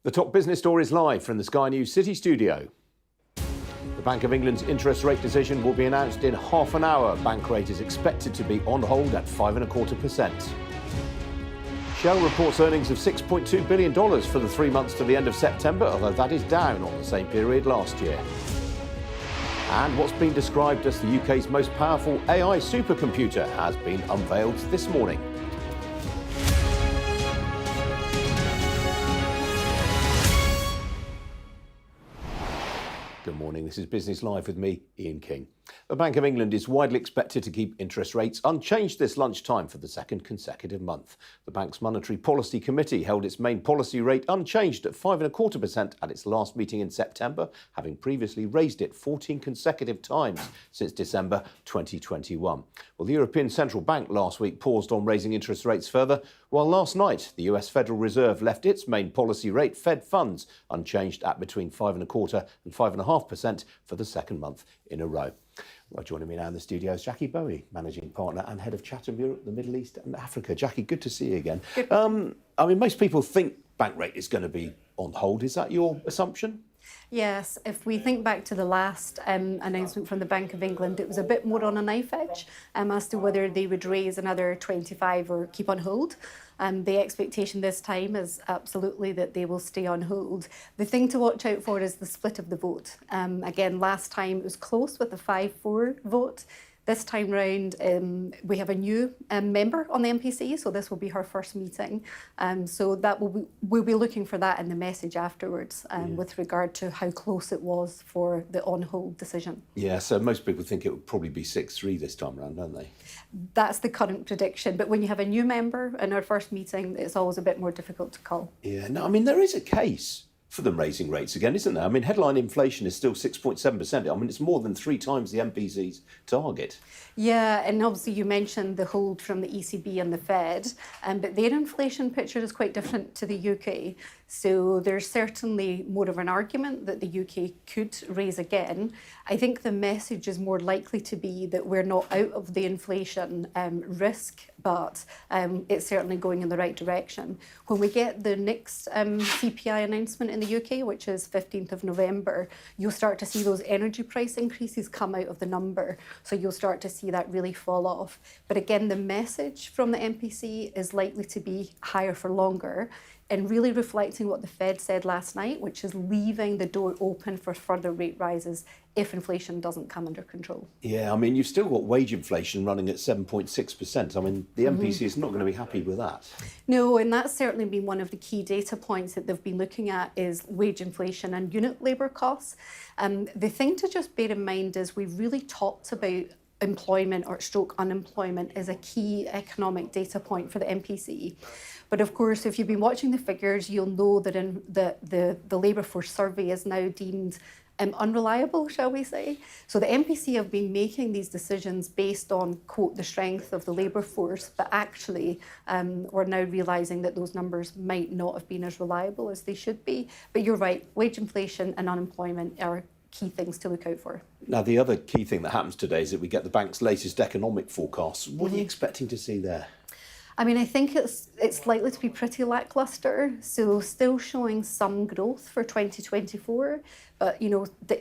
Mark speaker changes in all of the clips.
Speaker 1: The top business stories live from the Sky News City studio. The Bank of England's interest rate decision will be announced in half an hour. Bank rate is expected to be on hold at 5.25%. Shell reports earnings of $6.2 billion for the 3 months to the end of September, although that is down on the same period last year. And what's been described as the UK's most powerful AI supercomputer has been unveiled this morning. Good morning, this is Business Live with me, Ian King. The Bank of England is widely expected to keep interest rates unchanged this lunchtime for the second consecutive month. The bank's Monetary Policy Committee held its main policy rate unchanged at 5.25% at its last meeting in September, having previously raised it 14 consecutive times since December 2021. Well, the European Central Bank last week paused on raising interest rates further, while last night the US Federal Reserve left its main policy rate, Fed funds, unchanged at between 5.25% and 5.5% for the second month in a row. Well, joining me now in the studio is Jackie BoE, Managing Partner and Head of Chatham Europe, the Middle East and Africa. Jackie, good to see you again. Most people think bank rate is going to be on hold. Is that your assumption?
Speaker 2: Yes, if we think back to the last announcement from the Bank of England, it was a bit more on a knife edge as to whether they would raise another 25 or keep on hold. The expectation this time is absolutely that they will stay on hold. The thing to watch out for is the split of the vote. Again, last time it was close with a 5-4 vote. This time round, we have a new member on the MPC, so this will be her first meeting. So that we'll be looking for that in the message afterwards with regard to how close it was for the on-hold decision. Yeah,
Speaker 1: so most people think it would probably be 6-3 this time around, don't they?
Speaker 2: That's the current prediction, but when you have a new member in our first meeting, it's always a bit more difficult to call.
Speaker 1: Yeah, no, there is a case for them raising rates again, isn't there? Headline inflation is still 6.7%. It's more than 3 times the MPC's target.
Speaker 2: Yeah, and obviously you mentioned the hold from the ECB and the Fed, but their inflation picture is quite different to the UK. So there's certainly more of an argument that the UK could raise again. I think the message is more likely to be that we're not out of the inflation risk, but it's certainly going in the right direction. When we get the next CPI announcement in the UK, which is 15th of November, you'll start to see those energy price increases come out of the number. So you'll start to see that really fall off. But again, the message from the MPC is likely to be higher for longer, and really reflecting what the Fed said last night, which is leaving the door open for further rate rises if inflation doesn't come under control.
Speaker 1: Yeah, you've still got wage inflation running at 7.6%. The MPC is not going to be happy with that.
Speaker 2: No, and that's certainly been one of the key data points that they've been looking at is wage inflation and unit labour costs. The thing to just bear in mind is we've really talked about employment or stroke unemployment as a key economic data point for the MPC. But of course, if you've been watching the figures, you'll know that the labour force survey is now deemed unreliable, shall we say. So the MPC have been making these decisions based on, quote, the strength of the labour force, but actually we're now realising that those numbers might not have been as reliable as they should be. But you're right, wage inflation and unemployment are key things to look out for.
Speaker 1: Now, the other key thing that happens today is that we get the bank's latest economic forecasts. What are you expecting to see there?
Speaker 2: I think it's likely to be pretty lacklustre, so still showing some growth for 2024, but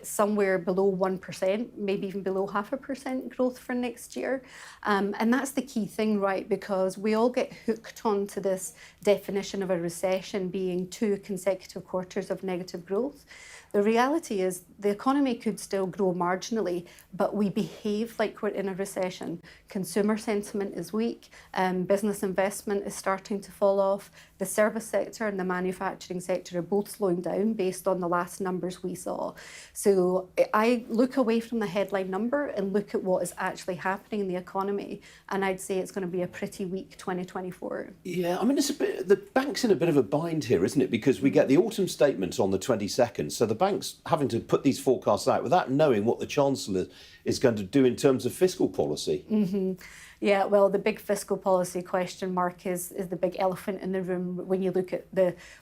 Speaker 2: somewhere below 1%, maybe even below 0.5% growth for next year. And that's the key thing, right? Because we all get hooked onto this definition of a recession being 2 consecutive quarters of negative growth. The reality is the economy could still grow marginally, but we behave like we're in a recession. Consumer sentiment is weak, business investment is starting to fall off, the service sector and the manufacturing sector are both slowing down based on the last numbers we saw. So I look away from the headline number and look at what is actually happening in the economy, and I'd say it's going to be a pretty weak 2024.
Speaker 1: Yeah, the bank's in a bit of a bind here, isn't it? Because we get the autumn statement on the 22nd, so the bank's having to put these forecasts out without knowing what the Chancellor is going to do in terms of fiscal policy.
Speaker 2: Yeah, well, the big fiscal policy question mark is the big elephant in the room when you look at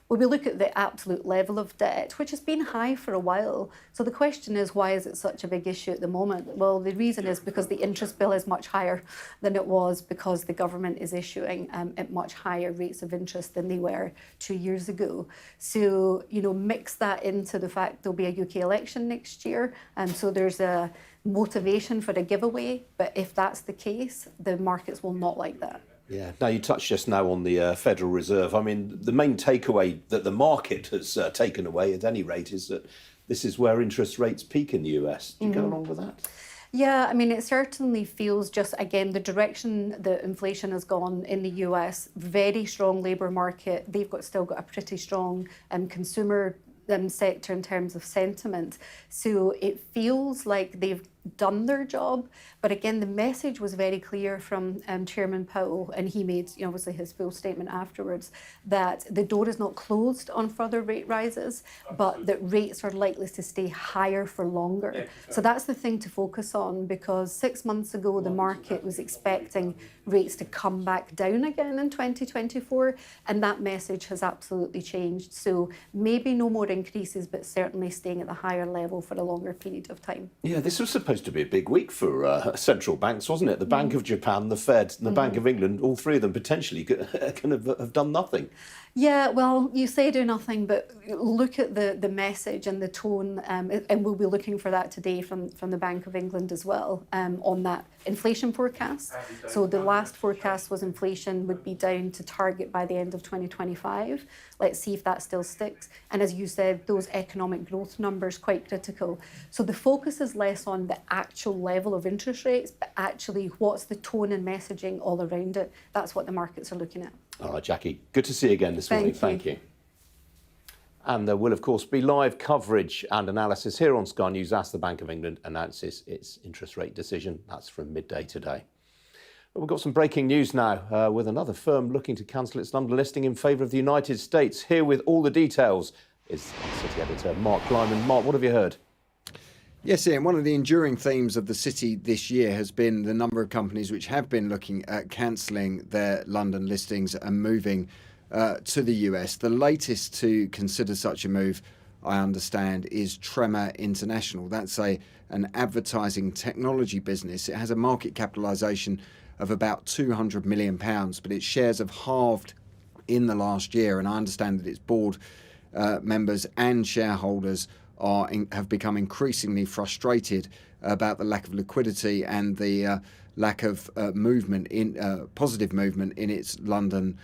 Speaker 2: we look at the absolute level of debt, which has been high for a while. So the question is, why is it such a big issue at the moment? Well, the reason is because the interest bill is much higher than it was because the government is issuing at much higher rates of interest than they were 2 years ago. So, mix that into the fact there'll be a UK election next year. So there's a motivation for a giveaway, but if that's the case, the markets will not like that.
Speaker 1: Yeah. Now, you touched just now on the Federal Reserve. I mean, the main takeaway that the market has taken away, at any rate, is that this is where interest rates peak in the US. Do you go along with that?
Speaker 2: Yeah, I mean, it certainly feels just, again, the direction that inflation has gone in the US, very strong labour market. They've still got a pretty strong consumer sector in terms of sentiment. So it feels like they've done their job. But again, the message was very clear from Chairman Powell, and he made obviously his full statement afterwards, that the door is not closed on further rate rises, but that rates are likely to stay higher for longer. So that's the thing to focus on, because 6 months ago, the market was expecting rates to come back down again in 2024, and that message has absolutely changed. So maybe no more increases, but certainly staying at the higher level for a longer period of time.
Speaker 1: Yeah, this was supposed to be a big week for central banks, wasn't it? The Bank of Japan, the Fed, and the Bank of England, all three of them potentially could have done nothing.
Speaker 2: Yeah, well, you say do nothing, but look at the message and the tone, and we'll be looking for that today from the Bank of England as well, on that inflation forecast. So the last forecast was inflation would be down to target by the end of 2025. Let's see if that still sticks. And as you said, those economic growth numbers quite critical. So the focus is less on the actual level of interest rates, but actually what's the tone and messaging all around it. That's what the markets are looking at.
Speaker 1: All right, Jackie, good to see you again this morning. Thank you. And there will, of course, be live coverage and analysis here on Sky News as the Bank of England announces its interest rate decision. That's from midday today. But we've got some breaking news now with another firm looking to cancel its London listing in favour of the United States. Here with all the details is our City editor, Mark Kleiman. Mark, what have you heard?
Speaker 3: Yes, Ian, one of the enduring themes of the city this year has been the number of companies which have been looking at cancelling their London listings and moving to the US. The latest to consider such a move, I understand, is Tremor International. That's an advertising technology business. It has a market capitalisation of about £200 million, but its shares have halved in the last year, and I understand that its board members and shareholders have become increasingly frustrated about the lack of liquidity and the lack of positive movement in its London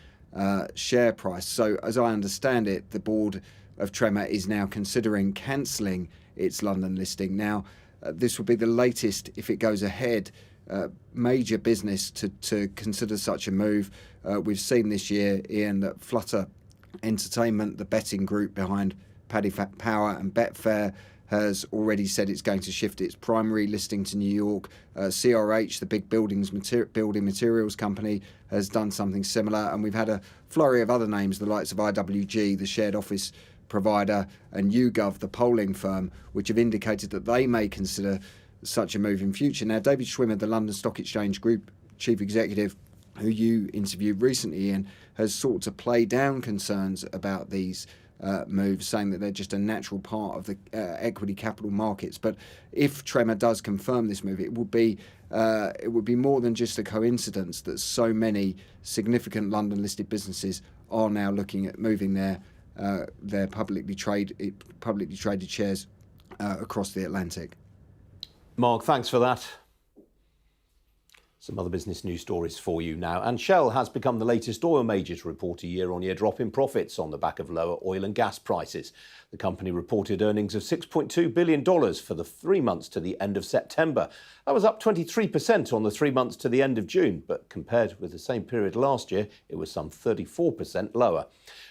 Speaker 3: share price. So, as I understand it, the board of Tremor is now considering cancelling its London listing. Now, this will be the latest, if it goes ahead, major business to consider such a move. We've seen this year, Ian, that Flutter Entertainment, the betting group behind Paddy Power and Betfair, has already said it's going to shift its primary listing to New York. CRH, the big building materials company, has done something similar. And we've had a flurry of other names, the likes of IWG, the shared office provider, and YouGov, the polling firm, which have indicated that they may consider such a move in future. Now, David Schwimmer, the London Stock Exchange Group chief executive, who you interviewed recently, Ian, has sought to play down concerns about these moves, saying that they're just a natural part of the equity capital markets. But if Tremor does confirm this move, it would be more than just a coincidence that so many significant London-listed businesses are now looking at moving their publicly traded shares across the Atlantic.
Speaker 1: Mark, thanks for that. Some other business news stories for you now. And Shell has become the latest oil major to report a year-on-year drop in profits on the back of lower oil and gas prices. The company reported earnings of $6.2 billion for the 3 months to the end of September. That was up 23% on the 3 months to the end of June, but compared with the same period last year, it was some 34% lower.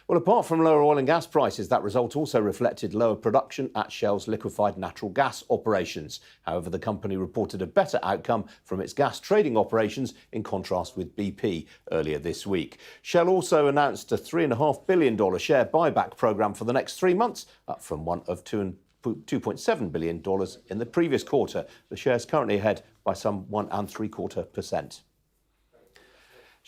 Speaker 1: Well, apart from lower oil and gas prices, that result also reflected lower production at Shell's liquefied natural gas operations. However, the company reported a better outcome from its gas trading operations in contrast with BP earlier this week. Shell also announced a $3.5 billion share buyback programme for the next 3 months, up from one of $2.7 billion in the previous quarter. The shares currently ahead by some 1.75%.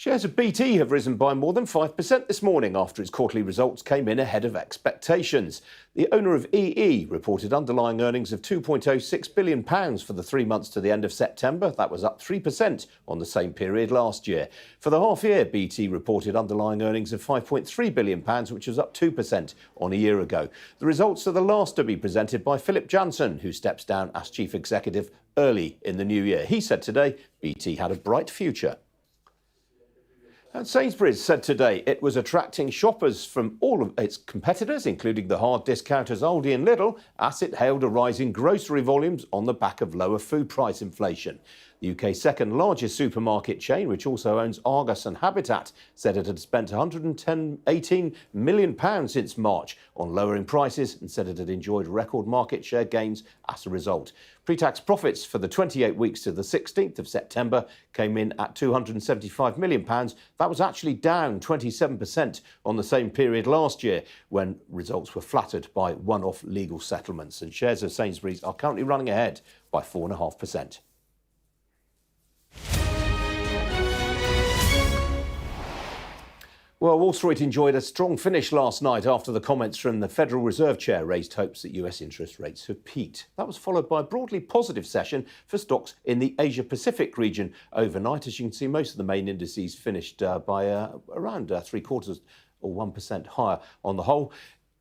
Speaker 1: Shares of BT have risen by more than 5% this morning after its quarterly results came in ahead of expectations. The owner of EE reported underlying earnings of £2.06 billion for the 3 months to the end of September. That was up 3% on the same period last year. For the half year, BT reported underlying earnings of £5.3 billion, which was up 2% on a year ago. The results are the last to be presented by Philip Jansen, who steps down as chief executive early in the new year. He said today BT had a bright future. And Sainsbury's said today it was attracting shoppers from all of its competitors, including the hard discounters Aldi and Lidl, as it hailed a rise in grocery volumes on the back of lower food price inflation. The UK's second largest supermarket chain, which also owns Argos and Habitat, said it had spent £118 million since March on lowering prices and said it had enjoyed record market share gains as a result. Pre-tax profits for the 28 weeks to the 16th of September came in at £275 million. That was actually down 27% on the same period last year, when results were flattered by one-off legal settlements. And shares of Sainsbury's are currently running ahead by 4.5%. Well, Wall Street enjoyed a strong finish last night after the comments from the Federal Reserve Chair raised hopes that US interest rates have peaked. That was followed by a broadly positive session for stocks in the Asia-Pacific region overnight. As you can see, most of the main indices finished by around 3/4 or 1% higher on the whole.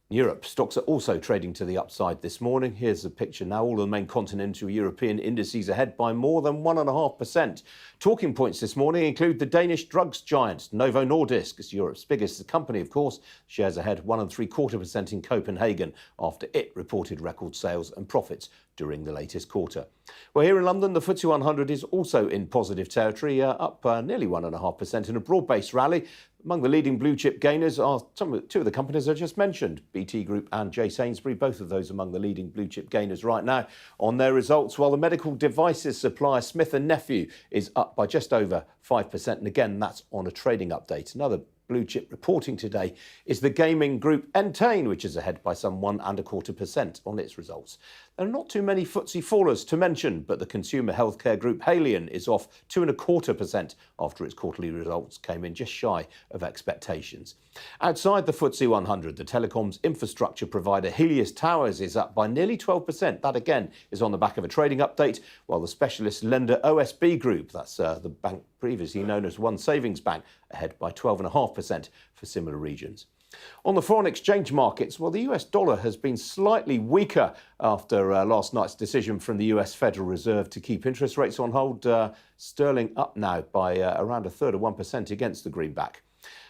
Speaker 1: Europe stocks are also trading to the upside this morning. Here's the picture now. All of the main continental European indices ahead by more than 1.5%. Talking points this morning include the Danish drugs giant Novo Nordisk. It's Europe's biggest company, of course. Shares ahead 1.75% in Copenhagen after it reported record sales and profits during the latest quarter. Well, here in London, the FTSE 100 is also in positive territory, up nearly 1.5% in a broad-based rally. Among the leading blue-chip gainers are two of the companies I just mentioned, BT Group and J Sainsbury, both of those among the leading blue-chip gainers right now on their results, while the medical devices supplier Smith & Nephew is up by just over 5%. And again, that's on a trading update. Another blue chip reporting today is the gaming group Entain, which is ahead by some 1.25% on its results. There are not too many FTSE fallers to mention, but the consumer healthcare group Haleon is off 2.25% after its quarterly results came in just shy of expectations. Outside the FTSE 100, the telecoms infrastructure provider Helios Towers is up by nearly 12%. That again is on the back of a trading update, while the specialist lender OSB Group, that's the bank previously known as One Savings Bank, ahead by 12.5% for similar regions. On the foreign exchange markets, well, the US dollar has been slightly weaker after last night's decision from the US Federal Reserve to keep interest rates on hold. Sterling up now by around 1/3 against the greenback.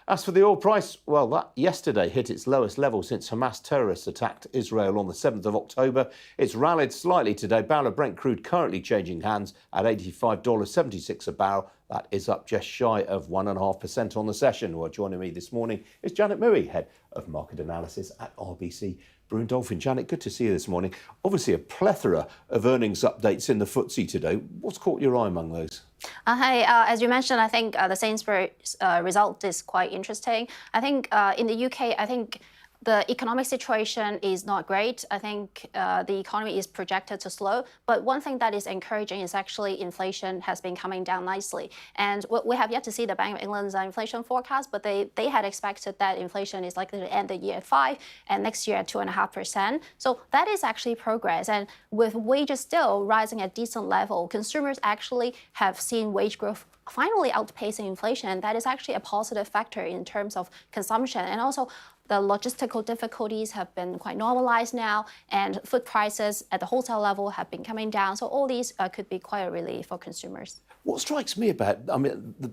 Speaker 1: As for the oil price, well, that yesterday hit its lowest level since Hamas terrorists attacked Israel on the 7th of October. It's rallied slightly today. Barrel of Brent crude currently changing hands at $85.76 a barrel. That is up just shy of 1.5% on the session. Well, joining me this morning is Janet Mui, Head of Market Analysis at RBC Brewin Dolphin. Janet, good to see you this morning. Obviously, a plethora of earnings updates in the FTSE today. What's caught your eye among those?
Speaker 4: Hi, as you mentioned, I think the Sainsbury's result is quite interesting. I think in the UK, I think the economic situation is not great. I think the economy is projected to slow. But one thing that is encouraging is actually inflation has been coming down nicely. And we have yet to see the Bank of England's inflation forecast, but they had expected that inflation is likely to end the year at 5% and next year at 2.5%. So that is actually progress. And with wages still rising at decent level, consumers actually have seen wage growth finally outpacing inflation. And that is actually a positive factor in terms of consumption. And also, the logistical difficulties have been quite normalized now, and food prices at the wholesale level have been coming down. So all these could be quite a relief for consumers.
Speaker 1: What strikes me about,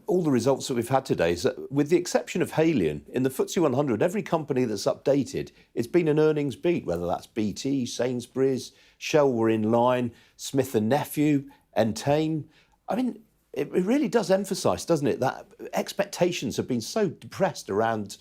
Speaker 1: all the results that we've had today is that, with the exception of Haleon, in the FTSE 100, every company that's updated, it's been an earnings beat, whether that's BT, Sainsbury's, Shell were in line, Smith & Nephew, Entain. It really does emphasise, doesn't it, that expectations have been so depressed around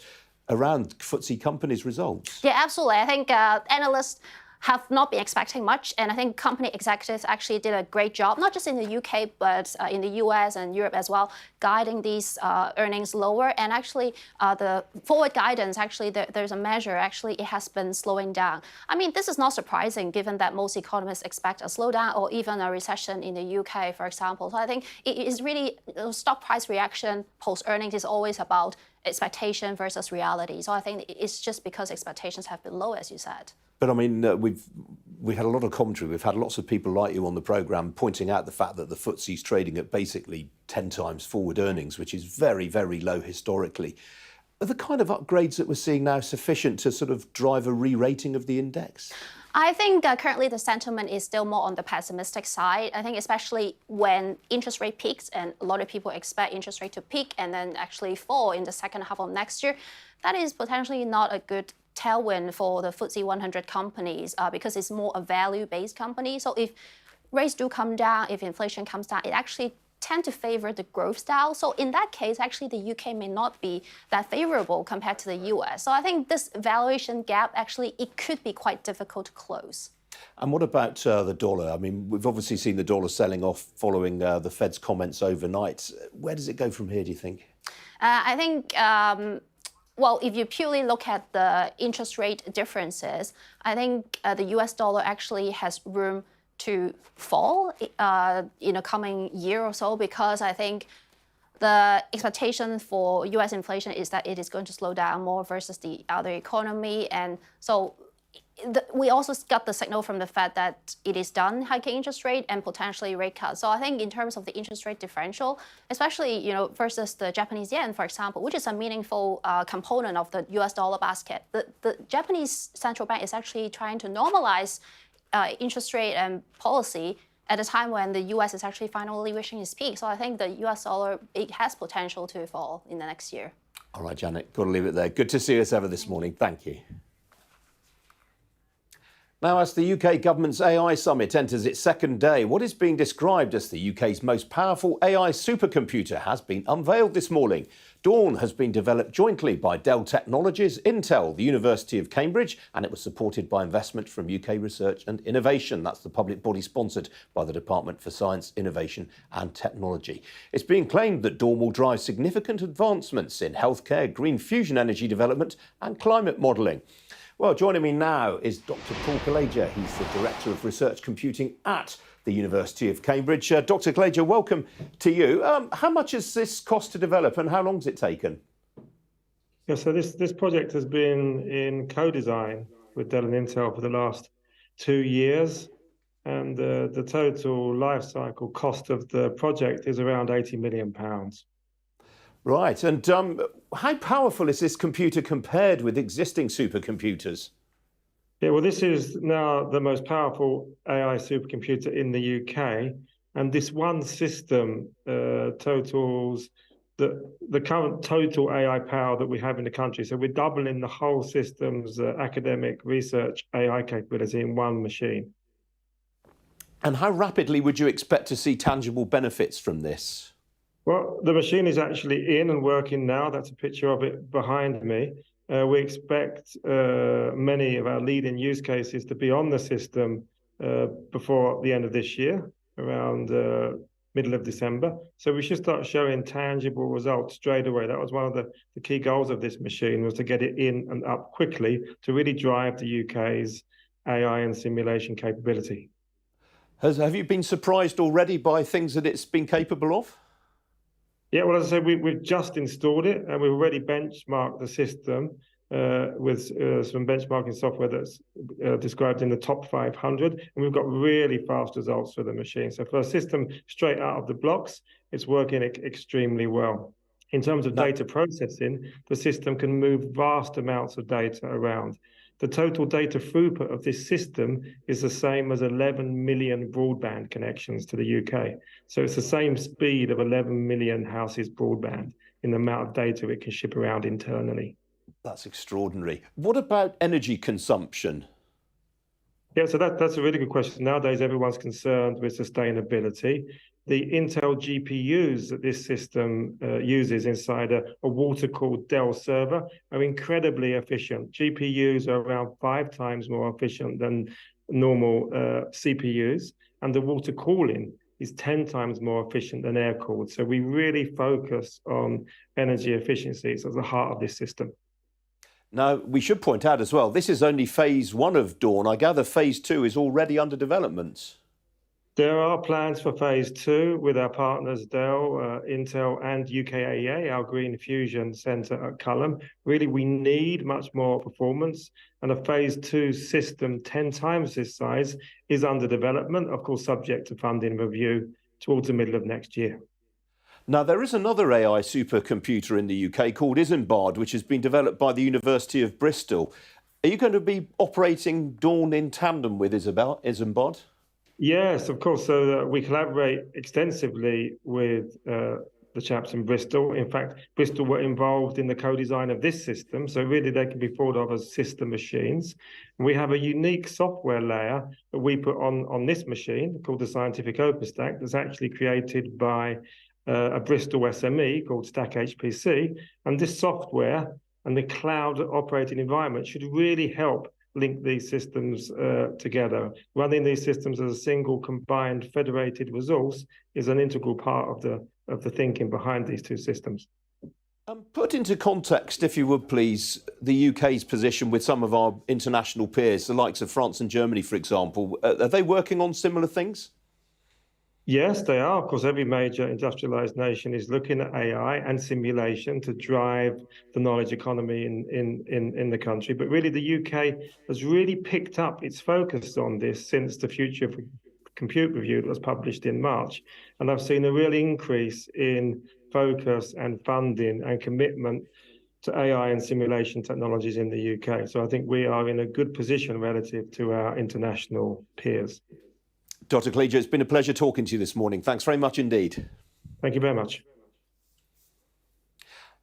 Speaker 1: FTSE companies' results.
Speaker 4: Yeah, absolutely. I think analysts have not been expecting much. And I think company executives actually did a great job, not just in the UK, but in the US and Europe as well, guiding these earnings lower. And actually, the forward guidance, actually, there's a measure, actually, it has been slowing down. I mean, this is not surprising given that most economists expect a slowdown or even a recession in the UK, for example. So I think it is really, stock price reaction post-earnings is always about expectation versus reality. So I think it's just because expectations have been low, as you said.
Speaker 1: But I mean, we've had a lot of commentary. We've had lots of people like you on the programme pointing out the fact that the FTSE's trading at basically 10 times forward earnings, which is very, very low historically. Are the kind of upgrades that we're seeing now sufficient to sort of drive a re-rating of the index?
Speaker 4: I think currently the sentiment is still more on the pessimistic side. I think especially when interest rate peaks, and a lot of people expect interest rate to peak and then actually fall in the second half of next year, that is potentially not a good tailwind for the FTSE 100 companies because it's more a value-based company. So if rates do come down, if inflation comes down, it actually tend to favor the growth style. So in that case, actually the UK may not be that favorable compared to the US. So I think this valuation gap, actually, it could be quite difficult to close.
Speaker 1: And what about the dollar? I mean, we've obviously seen the dollar selling off following the Fed's comments overnight. Where does it go from here, do you think?
Speaker 4: I think well, if you purely look at the interest rate differences, I think the US dollar actually has room to fall in the coming year or so, because I think the expectation for US inflation is that it is going to slow down more versus the other economy. And so we also got the signal from the Fed that it is done hiking interest rate and potentially rate cuts. So I think in terms of the interest rate differential, especially versus the Japanese yen, for example, which is a meaningful component of the US dollar basket, the Japanese central bank is actually trying to normalize interest rate and policy at a time when the US is actually finally reaching its peak. So I think the US dollar, it has potential to fall in the next year.
Speaker 1: All right, Janet, got to leave it there. Good to see you as ever this morning. Thank you. Now, as the UK government's AI summit enters its second day, what is being described as the UK's most powerful AI supercomputer has been unveiled this morning. Dawn has been developed jointly by Dell Technologies, Intel, the University of Cambridge, and it was supported by investment from UK Research and Innovation. That's the public body sponsored by the Department for Science, Innovation and Technology. It's being claimed that Dawn will drive significant advancements in healthcare, green fusion energy development and climate modelling. Well, joining me now is Dr. Paul Kalaja. He's the Director of Research Computing at the University of Cambridge. Dr. Kalaja, welcome to you. How much has this cost to develop and how long has it taken?
Speaker 5: Yeah, so this project has been in co-design with Dell and Intel for the last 2 years. And the total life cycle cost of the project is around £80 million.
Speaker 1: Right. And how powerful is this computer compared with existing supercomputers?
Speaker 5: Yeah, well, this is now the most powerful AI supercomputer in the UK. And this one system totals the current total AI power that we have in the country. So we're doubling the whole system's academic research AI capability in one machine.
Speaker 1: And how rapidly would you expect to see tangible benefits from this?
Speaker 5: Well, the machine is actually in and working now. That's a picture of it behind me. We expect many of our leading use cases to be on the system before the end of this year, around middle of December. So we should start showing tangible results straight away. That was one of the key goals of this machine, was to get it in and up quickly to really drive the UK's AI and simulation capability.
Speaker 1: Have you been surprised already by things that it's been capable of?
Speaker 5: Yeah, well, as I said, we've just installed it and we've already benchmarked the system with some benchmarking software that's described in the top 500. And we've got really fast results for the machine. So for a system straight out of the blocks, it's working extremely well. In terms of data processing, the system can move vast amounts of data around. The total data throughput of this system is the same as 11 million broadband connections to the UK. So it's the same speed of 11 million houses broadband in the amount of data it can ship around internally.
Speaker 1: That's extraordinary. What about energy consumption?
Speaker 5: Yeah, so that's a really good question. Nowadays, everyone's concerned with sustainability. the Intel GPUs that this system uses inside a water-cooled Dell server are incredibly efficient. GPUs are around 5 times more efficient than normal CPUs, and the water cooling is 10 times more efficient than air-cooled. So we really focus on energy efficiency. It's at the heart of this system.
Speaker 1: Now, we should point out as well, this is only phase 1 of Dawn. I gather phase 2 is already under development.
Speaker 5: There are plans for phase 2 with our partners Dell, Intel, and UKAEA, our Green Fusion Centre at Culham. Really, we need much more performance, and a phase 2 system 10 times this size is under development, of course, subject to funding review towards the middle of next year.
Speaker 1: Now, there is another AI supercomputer in the UK called Isambard, which has been developed by the University of Bristol. Are you going to be operating Dawn in tandem with Isambard?
Speaker 5: Yes, of course. So we collaborate extensively with the chaps in Bristol. In fact, Bristol were involved in the co-design of this system. So really they can be thought of as sister machines. We have a unique software layer that we put on this machine called the Scientific OpenStack that's actually created by a Bristol SME called Stack HPC. And this software and the cloud operating environment should really help link these systems together. Running these systems as a single combined federated resource is an integral part of the thinking behind these two systems.
Speaker 1: Put into context, if you would please, the UK's position with some of our international peers, the likes of France and Germany, for example. Are they working on similar things?
Speaker 5: Yes, they are. Of course, every major industrialized nation is looking at AI and simulation to drive the knowledge economy in the country. But really, the UK has really picked up its focus on this since the Future of Compute Review that was published in March. And I've seen a real increase in focus and funding and commitment to AI and simulation technologies in the UK. So I think we are in a good position relative to our international peers.
Speaker 1: Dr. Cleger, it's been a pleasure talking to you this morning. Thanks very much indeed.
Speaker 5: Thank you very much.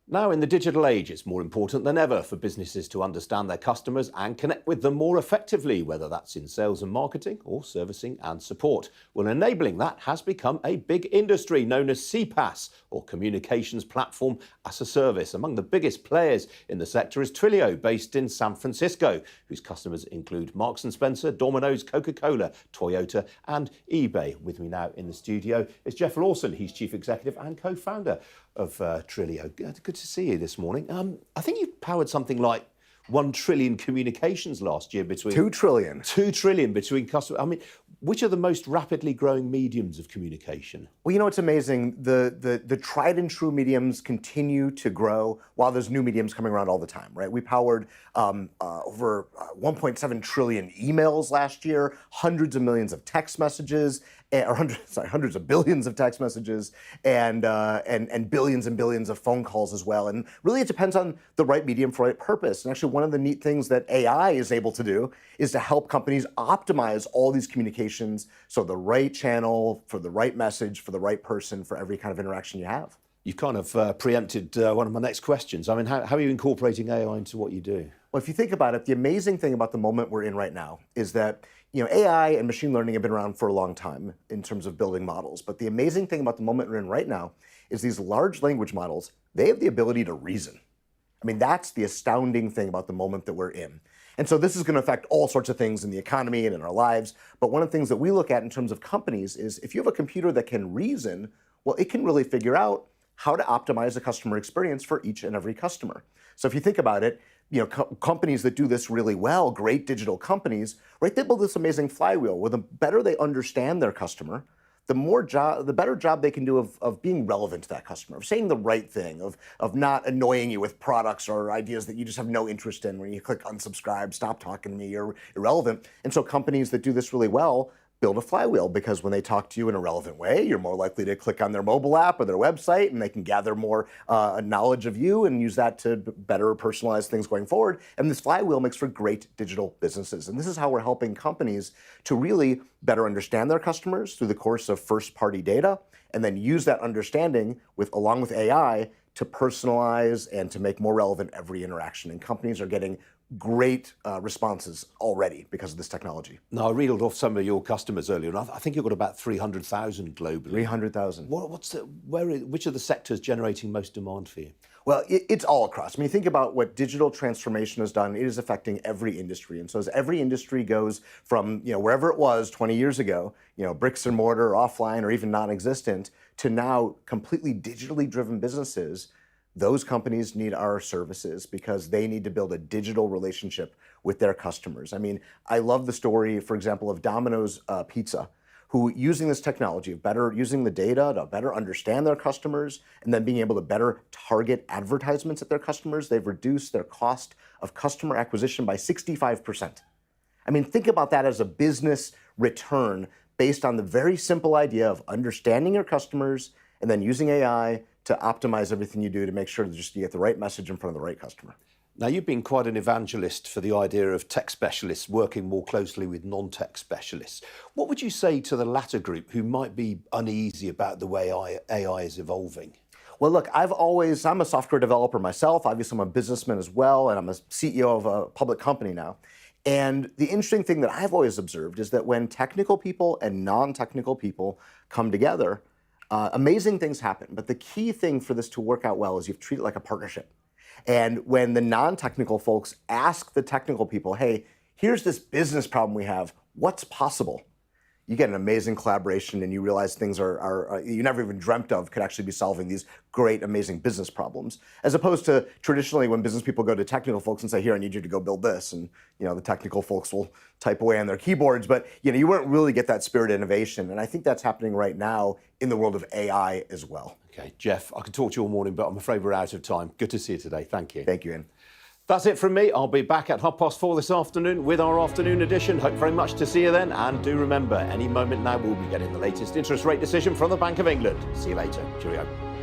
Speaker 1: Now, in the digital age, it's more important than ever for businesses to understand their customers and connect with them more effectively, whether that's in sales and marketing or servicing and support. Well, enabling that has become a big industry known as CPaaS, or Communications Platform as a Service. Among the biggest players in the sector is Twilio, based in San Francisco, whose customers include Marks & Spencer, Domino's, Coca-Cola, Toyota and eBay. With me now in the studio is Jeff Lawson. He's Chief Executive and co-founder of Twilio. Good to see you this morning. I think you powered something like 1 trillion communications last year between...
Speaker 6: 2 trillion.
Speaker 1: 2 trillion between customers. I mean, which are the most rapidly growing mediums of communication?
Speaker 6: Well, you know, it's amazing. The tried and true mediums continue to grow while there's new mediums coming around all the time, right? We powered over 1.7 trillion emails last year, hundreds of millions of text messages, or hundreds of billions of text messages, and billions and billions of phone calls as well. And really, it depends on the right medium for the right purpose. And actually, one of the neat things that AI is able to do is to help companies optimize all these communications, so the right channel for the right message for the right person for every kind of interaction you have.
Speaker 1: You've kind of preempted one of my next questions. I mean, how are you incorporating AI into what you do?
Speaker 6: Well, if you think about it, the amazing thing about the moment we're in right now is that, you know, AI and machine learning have been around for a long time in terms of building models. But the amazing thing about the moment we're in right now is these large language models, they have the ability to reason. I mean, that's the astounding thing about the moment that we're in. And so this is going to affect all sorts of things in the economy and in our lives. But one of the things that we look at in terms of companies is if you have a computer that can reason, well, it can really figure out how to optimize the customer experience for each and every customer. So if you think about it, you know, companies that do this really well, great digital companies, right? They build this amazing flywheel where the better they understand their customer, the better job they can do of being relevant to that customer, of saying the right thing, of not annoying you with products or ideas that you just have no interest in. When you click unsubscribe, stop talking to me, you're irrelevant. And so companies that do this really well build a flywheel, because when they talk to you in a relevant way, you're more likely to click on their mobile app or their website, and they can gather more knowledge of you and use that to better personalize things going forward. And this flywheel makes for great digital businesses. And this is how we're helping companies to really better understand their customers through the course of first-party data, and then use that understanding along with AI to personalize and to make more relevant every interaction. And companies are getting great responses already because of this technology.
Speaker 1: Now, I reeled off some of your customers earlier, and I think you've got about 300,000 globally.
Speaker 6: 300,000.
Speaker 1: Which are the sectors generating most demand for you?
Speaker 6: Well, it's all across. I mean, think about what digital transformation has done. It is affecting every industry. And so as every industry goes from, wherever it was 20 years ago, bricks and mortar, offline, or even non-existent, to now completely digitally driven businesses, those companies need our services because they need to build a digital relationship with their customers. I mean, I love the story, for example, of Domino's Pizza, who using this technology, using the data to better understand their customers and then being able to better target advertisements at their customers, they've reduced their cost of customer acquisition by 65%. I mean, think about that as a business return based on the very simple idea of understanding your customers and then using AI to optimize everything you do to make sure that you get the right message in front of the right customer.
Speaker 1: Now, you've been quite an evangelist for the idea of tech specialists working more closely with non-tech specialists. What would you say to the latter group who might be uneasy about the way AI is evolving?
Speaker 6: Well, look, I'm a software developer myself. Obviously, I'm a businessman as well, and I'm a CEO of a public company now. And the interesting thing that I've always observed is that when technical people and non-technical people come together, amazing things happen. But the key thing for this to work out well is you treat it like a partnership. And when the non-technical folks ask the technical people, hey, here's this business problem we have, what's possible? You get an amazing collaboration and you realize things are you never even dreamt of could actually be solving these great, amazing business problems. As opposed to traditionally when business people go to technical folks and say, here, I need you to go build this. And the technical folks will type away on their keyboards, but you won't really get that spirit of innovation. And I think that's happening right now in the world of AI as well.
Speaker 1: Okay, Jeff, I could talk to you all morning, but I'm afraid we're out of time. Good to see you today. Thank you.
Speaker 6: Thank you, Ian.
Speaker 1: That's it from me. I'll be back at 4:30 this afternoon with our afternoon edition. Hope very much to see you then. And do remember, any moment now we'll be getting the latest interest rate decision from the Bank of England. See you later. Cheerio.